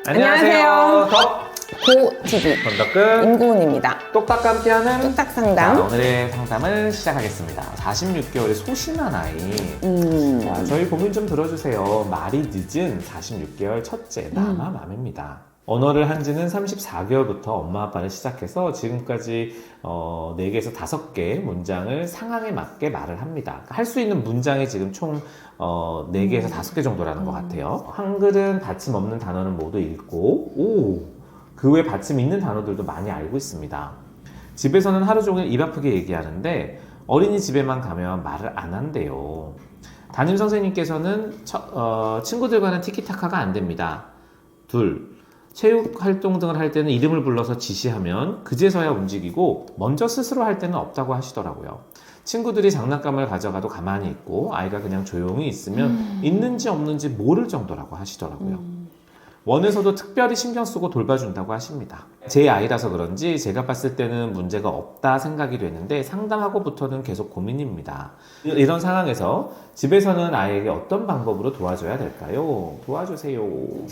안녕하세요. 고TV 건덕근 임고은입니다. 똑딱 함께하는 뚝딱 상담. 오늘의 상담을 시작하겠습니다. 46개월의 소심한 아이. 자, 저희 고민 좀 들어주세요. 말이 늦은 46개월 첫째 나마맘입니다. 언어를 한 지는 34개월부터 엄마 아빠를 시작해서 지금까지 4개에서 5개의 문장을 상황에 맞게 말을 합니다. 할 수 있는 문장이 지금 총 4개에서 5개 정도라는 것 같아요. 한글은 받침 없는 단어는 모두 읽고 그 외 받침 있는 단어들도 많이 알고 있습니다. 집에서는 하루 종일 입 아프게 얘기하는데 어린이집에만 가면 말을 안 한대요. 담임 선생님께서는 친구들과는 티키타카가 안 됩니다. 체육 활동 등을 할 때는 이름을 불러서 지시하면 그제서야 움직이고 먼저 스스로 할 때는 없다고 하시더라고요. 친구들이 장난감을 가져가도 가만히 있고 아이가 그냥 조용히 있으면 있는지 없는지 모를 정도라고 하시더라고요. 원에서도 특별히 신경 쓰고 돌봐준다고 하십니다. 제 아이라서 그런지 제가 봤을 때는 문제가 없다 생각이 되는데 상담하고부터는 계속 고민입니다. 이런 상황에서 집에서는 아이에게 어떤 방법으로 도와줘야 될까요? 도와주세요.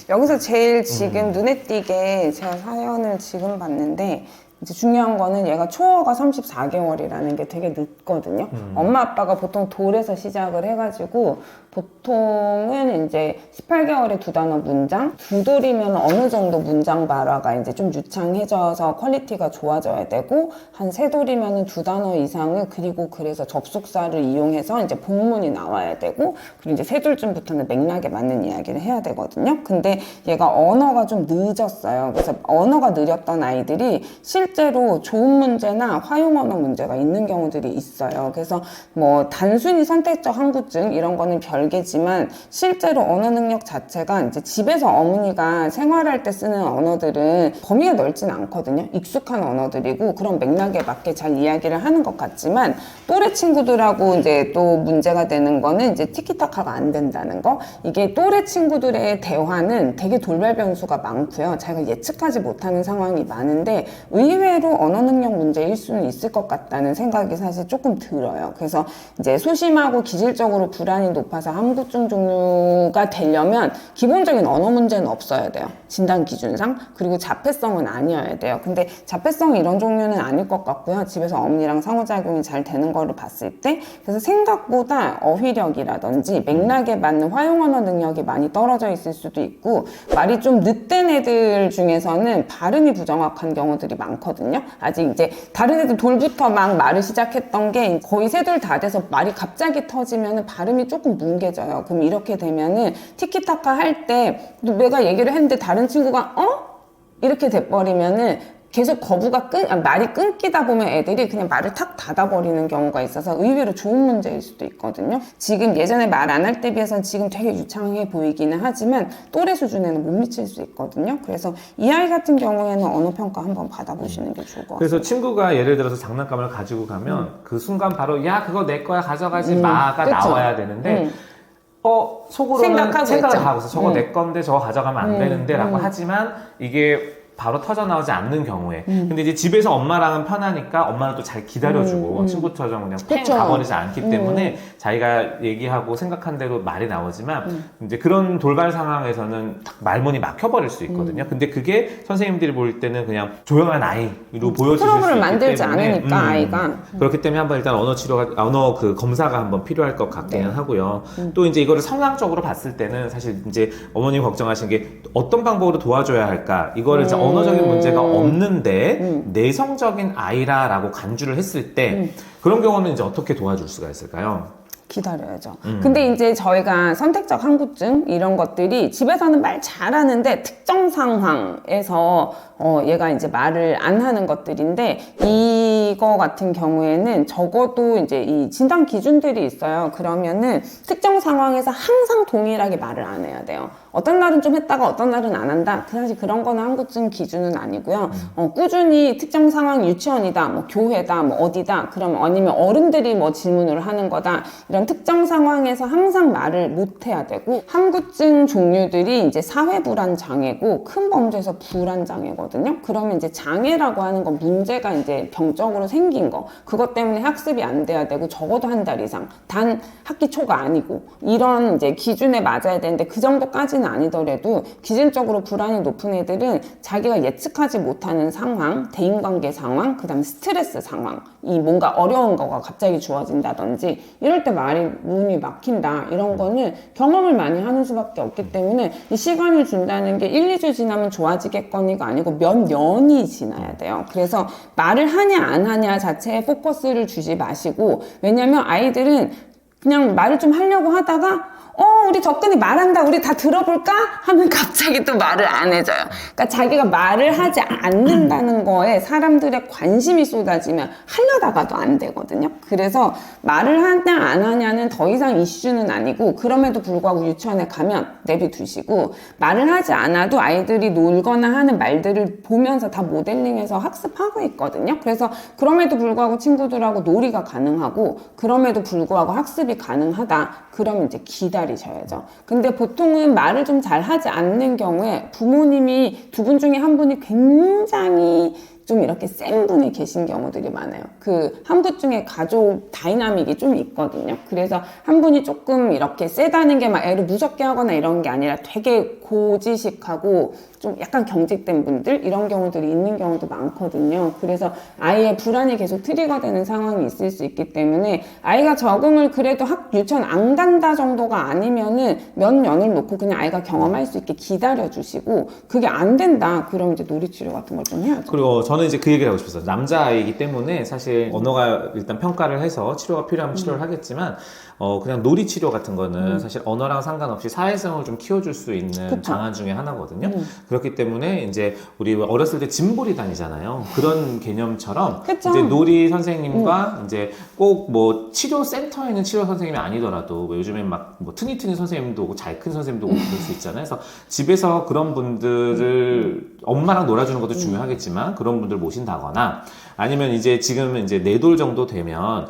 여기서 제일 지금 눈에 띄게 제가 사연을 지금 봤는데 이제 중요한 거는 얘가 초어가 34개월이라는 게 되게 늦거든요. 엄마 아빠가 보통 돌에서 시작을 해가지고 보통은 이제 18개월에 2단어 문장, 2돌이면 어느 정도 문장 발화가 이제 좀 유창해져서 퀄리티가 좋아져야 되고 한 3돌이면 2단어 이상을 그리고 그래서 접속사를 이용해서 이제 본문이 나와야 되고 그리고 이제 3돌쯤부터는 맥락에 맞는 이야기를 해야 되거든요. 근데 얘가 언어가 좀 늦었어요. 그래서 언어가 느렸던 아이들이 실제로 좋은 문제나 화용 언어 문제가 있는 경우들이 있어요. 그래서 뭐 단순히 선택적 항구증 이런 거는 별개지만 실제로 언어 능력 자체가 이제 집에서 어머니가 생활할 때 쓰는 언어들은 범위가 넓진 않거든요. 익숙한 언어들이고 그런 맥락에 맞게 잘 이야기를 하는 것 같지만 또래 친구들하고 이제 또 문제가 되는 거는 이제 티키타카가 안 된다는 거. 이게 또래 친구들의 대화는 되게 돌발 변수가 많고요. 자기가 예측하지 못하는 상황이 많은데 의외로 언어 능력 문제일 수는 있을 것 같다는 생각이 사실 조금 들어요. 그래서 이제 소심하고 기질적으로 불안이 높아서 함구증 종류가 되려면 기본적인 언어 문제는 없어야 돼요. 진단 기준상. 그리고 자폐성은 아니어야 돼요. 근데 자폐성 이런 종류는 아닐 것 같고요. 집에서 어머니랑 상호작용이 잘 되는 거를 봤을 때 그래서 생각보다 어휘력이라든지 맥락에 맞는 화용 언어 능력이 많이 떨어져 있을 수도 있고 말이 좀 늦된 애들 중에서는 발음이 부정확한 경우들이 많거든요. 아직 이제 다른 애들 돌부터 막 말을 시작했던 게 거의 3돌 다 돼서 말이 갑자기 터지면 발음이 조금 뭉개져요. 그럼 이렇게 되면은 티키타카 할 때 내가 얘기를 했는데 다른 친구가 이렇게 돼버리면은 계속 말이 끊기다 보면 애들이 그냥 말을 탁 닫아버리는 경우가 있어서 의외로 좋은 문제일 수도 있거든요. 지금 예전에 말 안 할 때 비해서는 지금 되게 유창해 보이기는 하지만 또래 수준에는 못 미칠 수 있거든요. 그래서 이 아이 같은 경우에는 언어평가 한번 받아보시는 게 좋을 것 같아요. 그래서 친구가 예를 들어서 장난감을 가지고 가면 그 순간 바로 야 그거 내 거야 가져가지 마가 그쵸? 나와야 되는데 속으로는 생각을 하고서 저거 내 건데 저거 가져가면 안 되는데 라고 하지만 이게 바로 터져나오지 않는 경우에 근데 이제 집에서 엄마랑은 편하니까 엄마는 또 잘 기다려주고 친구처럼 그냥 팽 가버리지 않기 때문에 자기가 얘기하고 생각한 대로 말이 나오지만 이제 그런 돌발 상황에서는 말문이 막혀버릴 수 있거든요. 근데 그게 선생님들이 볼 때는 그냥 조용한 아이로 보여주실 수 있기 프로그램을 만들지 때문에 않으니까 아이가 그렇기 때문에 한번 일단 언어 그 검사가 한번 필요할 것 같기는 하고요. 또 이제 이거를 성향적으로 봤을 때는 사실 이제 어머님 걱정하시는 게 어떤 방법으로 도와줘야 할까 이거를 이제 언어적인 문제가 없는데 내성적인 아이라라고 간주를 했을 때 그런 경우는 이제 어떻게 도와줄 수가 있을까요? 기다려야죠. 근데 이제 저희가 선택적 항구증 이런 것들이 집에서는 말 잘하는데 특정 상황에서 얘가 이제 말을 안 하는 것들인데 이거 같은 경우에는 적어도 이제 이 진단 기준들이 있어요. 그러면은 특정 상황에서 항상 동일하게 말을 안 해야 돼요. 어떤 날은 좀 했다가 어떤 날은 안 한다. 사실 그런 거는 항구증 기준은 아니고요. 꾸준히 특정 상황 유치원이다, 뭐 교회다, 뭐 어디다, 그럼 아니면 어른들이 뭐 질문을 하는 거다. 이런 특정 상황에서 항상 말을 못 해야 되고 항구증 종류들이 이제 사회불안 장애고 큰 범주에서 불안 장애거든요. 그러면 이제 장애라고 하는 건 문제가 이제 병적으로 생긴 거. 그것 때문에 학습이 안 돼야 되고 적어도 한 달 이상. 단 학기 초가 아니고 이런 이제 기준에 맞아야 되는데 그 정도까지는 전까지는 아니더라도 기준적으로 불안이 높은 애들은 자기가 예측하지 못하는 상황, 대인관계 상황, 그 다음에 스트레스 상황, 이 뭔가 어려운 거가 갑자기 주어진다든지 이럴 때 말이 문이 막힌다 이런 거는 경험을 많이 하는 수밖에 없기 때문에 이 시간을 준다는 게 1, 2주 지나면 좋아지겠거니가 아니고 몇 년이 지나야 돼요. 그래서 말을 하냐 안 하냐 자체에 포커스를 주지 마시고, 왜냐면 아이들은 그냥 말을 좀 하려고 하다가 우리 덕근이 말한다, 우리 다 들어볼까? 하면 갑자기 또 말을 안 해줘요. 그러니까 자기가 말을 하지 않는다는 거에 사람들의 관심이 쏟아지면 하려다가도 안 되거든요. 그래서 말을 하냐 안 하냐는 더 이상 이슈는 아니고, 그럼에도 불구하고 유치원에 가면 내비두시고, 말을 하지 않아도 아이들이 놀거나 하는 말들을 보면서 다 모델링해서 학습하고 있거든요. 그래서 그럼에도 불구하고 친구들하고 놀이가 가능하고, 그럼에도 불구하고 학습이 가능하다. 그러면 이제 기다리셔야죠. 근데 보통은 말을 좀 잘 하지 않는 경우에 부모님이 두 분 중에 한 분이 굉장히 좀 이렇게 센 분이 계신 경우들이 많아요. 그 한 분 중에 가족 다이나믹이 좀 있거든요. 그래서 한 분이 조금 이렇게 세다는 게 막 애를 무섭게 하거나 이런 게 아니라 되게 고지식하고 좀 약간 경직된 분들, 이런 경우들이 있는 경우도 많거든요. 그래서 아이의 불안이 계속 트리거 되는 상황이 있을 수 있기 때문에 아이가 적응을 그래도 유치원 안 간다 정도가 아니면은 몇 년을 놓고 그냥 아이가 경험할 수 있게 기다려 주시고, 그게 안 된다 그러면 이제 놀이치료 같은 걸 좀 해야죠. 그리고 저는 이제 그 얘기를 하고 싶었어요. 남자아이이기 때문에 사실 언어가 일단 평가를 해서 치료가 필요하면 치료를 하겠지만, 그냥 놀이 치료 같은 거는 사실 언어랑 상관없이 사회성을 좀 키워줄 수 있는 그쵸. 방안 중에 하나거든요. 그렇기 때문에 이제 우리 어렸을 때 짐볼이 다니잖아요. 그런 개념처럼 그쵸. 이제 놀이 선생님과 이제 꼭 뭐 치료 센터에 있는 치료 선생님이 아니더라도 뭐 요즘엔 막 뭐 트니트니 선생님도 오고 잘 큰 선생님도 오고 그럴 수 있잖아요. 그래서 집에서 그런 분들을 엄마랑 놀아주는 것도 중요하겠지만 그런 분들 모신다거나, 아니면 이제 지금은 이제 4돌 정도 되면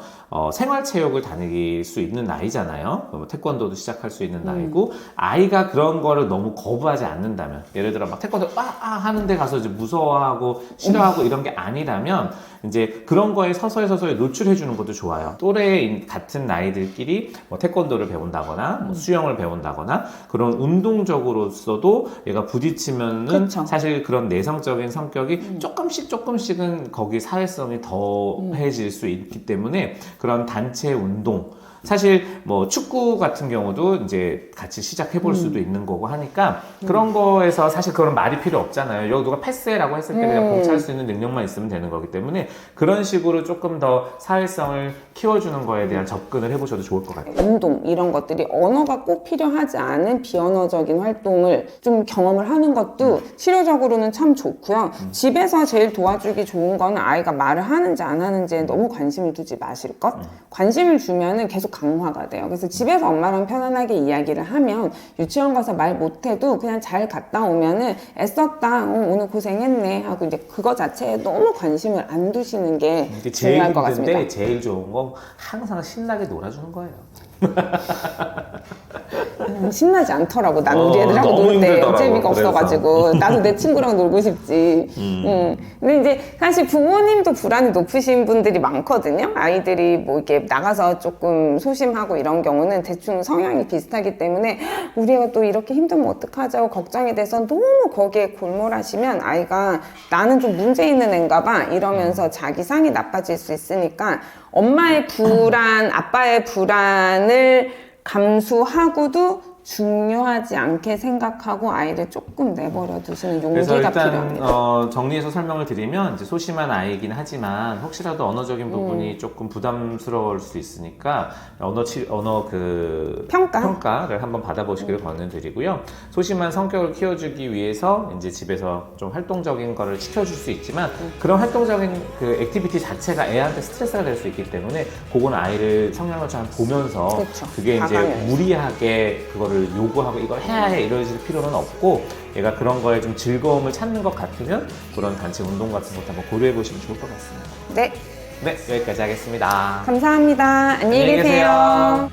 생활체육을 다닐 수 있는 나이잖아요. 뭐 태권도도 시작할 수 있는 나이고, 아이가 그런 거를 너무 거부하지 않는다면, 예를 들어 막 태권도 하는데 가서 이제 무서워하고 싫어하고 이런 게 아니라면 이제 그런 거에 서서히 노출해 주는 것도 좋아요. 또래 같은 나이들끼리 뭐 태권도를 배운다거나 뭐 수영을 배운다거나 그런 운동적으로서도 얘가 부딪히면은 그쵸. 사실 그런 내성적인 성격이 조금씩은 거기 사회성이 더해질 수 있기 때문에 그런 단체 운동, 사실 뭐 축구 같은 경우도 이제 같이 시작해 볼 수도 있는 거고 하니까 그런 거에서 사실 그런 말이 필요 없잖아요. 여기 누가 패스해라고 했을 때 그냥 공차할 수 있는 능력만 있으면 되는 거기 때문에 그런 식으로 조금 더 사회성을 키워주는 거에 대한 접근을 해보셔도 좋을 것 같아요. 운동 이런 것들이 언어가 꼭 필요하지 않은 비언어적인 활동을 좀 경험을 하는 것도 치료적으로는 참 좋고요. 집에서 제일 도와주기 좋은 거는 아이가 말을 하는지 안 하는지에 너무 관심을 두지 마실 것. 관심을 주면은 계속 강화가 돼요. 그래서 집에서 엄마랑 편안하게 이야기를 하면 유치원 가서 말 못해도 그냥 잘 갔다 오면은 애썼다, 오늘 고생했네 하고 이제 그거 자체에 너무 관심을 안 두시는 게 중요할 것 같습니다. 힘든데 제일 좋은 건 항상 신나게 놀아주는 거예요. 신나지 않더라고. 난 우리 애들하고 너무 놀 때 힘들더라고, 재미가 그래서. 없어가지고 나도 내 친구랑 놀고 싶지. 근데 이제 사실 부모님도 불안이 높으신 분들이 많거든요. 아이들이 뭐 이렇게 나가서 조금 소심하고 이런 경우는 대충 성향이 비슷하기 때문에 우리 애가 또 이렇게 힘들면 어떡하죠 걱정이 돼서 너무 거기에 골몰하시면 아이가 나는 좀 문제 있는 애인가 봐 이러면서 자기 상이 나빠질 수 있으니까 엄마의 불안, 아빠의 불안을 감수하고도 중요하지 않게 생각하고 아이를 조금 내버려 두시는 그래서 용기가 일단 필요합니다. 정리해서 설명을 드리면 이제 소심한 아이이긴 하지만 혹시라도 언어적인 부분이 조금 부담스러울 수 있으니까 언어 그 평가를 한번 받아보시기를 권해드리고요. 소심한 성격을 키워주기 위해서 이제 집에서 좀 활동적인 거를 시켜줄 수 있지만 그런 활동적인 그 액티비티 자체가 애한테 스트레스가 될 수 있기 때문에 그건 아이를 성향을 잘 보면서 그렇죠. 그게 이제 가감해야지. 무리하게 그거를 요구하고 이걸 해야 해 이러실 필요는 없고, 얘가 그런 거에 좀 즐거움을 찾는 것 같으면 그런 단체 운동 같은 것도 한번 고려해 보시면 좋을 것 같습니다. 네, 네, 여기까지 하겠습니다. 감사합니다. 안녕히 계세요.